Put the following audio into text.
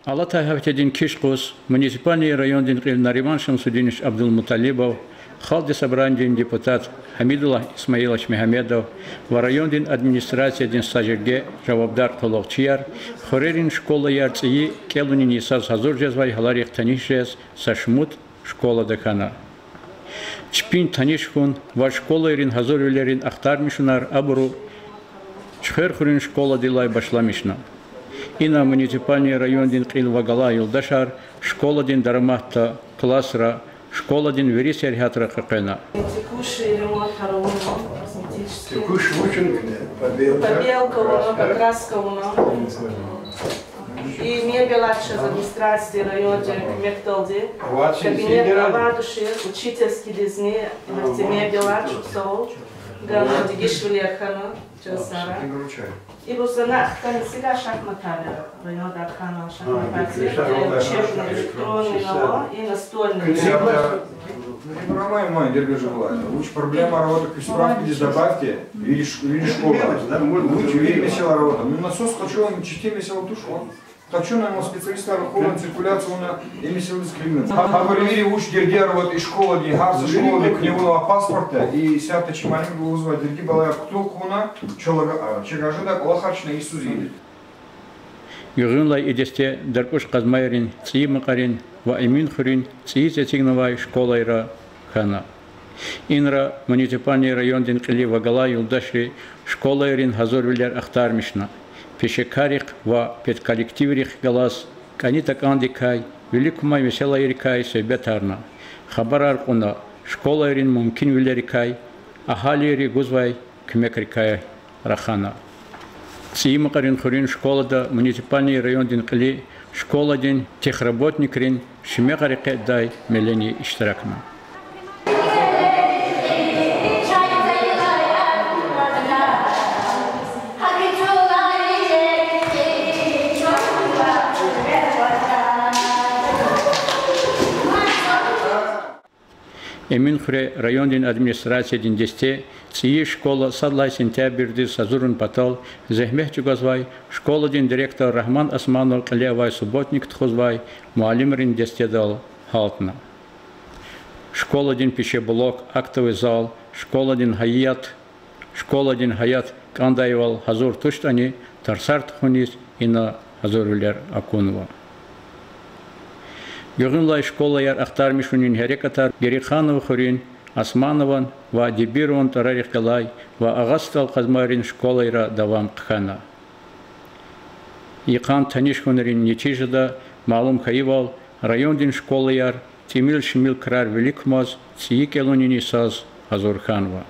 Алата Хавтедин Кишкус, муниципальный район Дин Нариман Шамсудинович Абдулмуталибов, Халди Собрандин депутат Хамидуллах Исмаилович Мехамедов, в район администрации Дин Стажерге Жавабдар Толокчияр, Хорерин школа Ярции, Келунин Исаз Хазурджезвай, Халарих Танишес, Сашмут, школа Декана. Чпин Танишхун, ваш школа Ирин Хазурвилерин Ахтармишунар Абуру, Чхерхурин школа Дилай Башламишна. И на муниципальный район Дин Вагала Юлдашар, школа Дин Дарамахта, классра, школа Дин Верисер Хатра Хакена. Текущий ремонт хорового, косметический. Текущий очень побелка, покраска у нас. И мебель из администрации района Мекталди. Кабинет Авадуши, учительский дизни, мебель сол, гана дигишвили архана, часара. И бусана, там всегда шахматаря, район архана шахматаря, учебный электронный нало и настольный. Не понимаем, дорогие желания. Лучше проблема работы к справке здесь добавьте, или школа. Лучше весело работа. Ну насос хочу, он частей весело тушу. Хочу на ему специалиста руховую циркуляцию на эмиссию дискриминации. А в Ривире уж дергеровать и школа, и гарса школа, и книгу паспорта, и сята чималин был вызвать дерги была кто куна, чегажида лохачна и сузили. Юринла идесте дарпуш казмайрин, цимакарин, ва имин хурин, цизетигновай школа ира хана. Инра муниципальный район Динкили Вагала Юлдашри, школа ирин Хазурвилер Ахтармишна. Пешекарик ва педколлективрих галас, канита кандикай, великумай весела ирикай себетарна. Хабарар куна, школа ирин мумкин вилерикай, ахали ири гузвай кмекрикай рахана. Цимакарин хурин школа да муниципальный район Динкили, школа дин техработник рин, шмекарике дай мелени иштиракна. Эмин хре район дин администрация дин десте, ци школа садлай сентябрь сазурун патал, зехмех чугазвай, школа дин директор Рахман Османов Калевай субботник тхузвай, муалим рин десте дал халтна. Школа дин пищеблок, актовый зал, школа дин хаят кандайвал хазур туштани, тарсарт хунис и на хазурулер акунва. Югынлай школа яр Ахтармишунин херекатар Гериханов хурин Османован ва Дебирован тарарих галай ва Агастал Казмарин школа ира давам кхана. Иқан Танишхунарин нечижада малум хаивал район дин школа яр Тимил Шимил крар Великмаз Циикелунини саз Азурханва.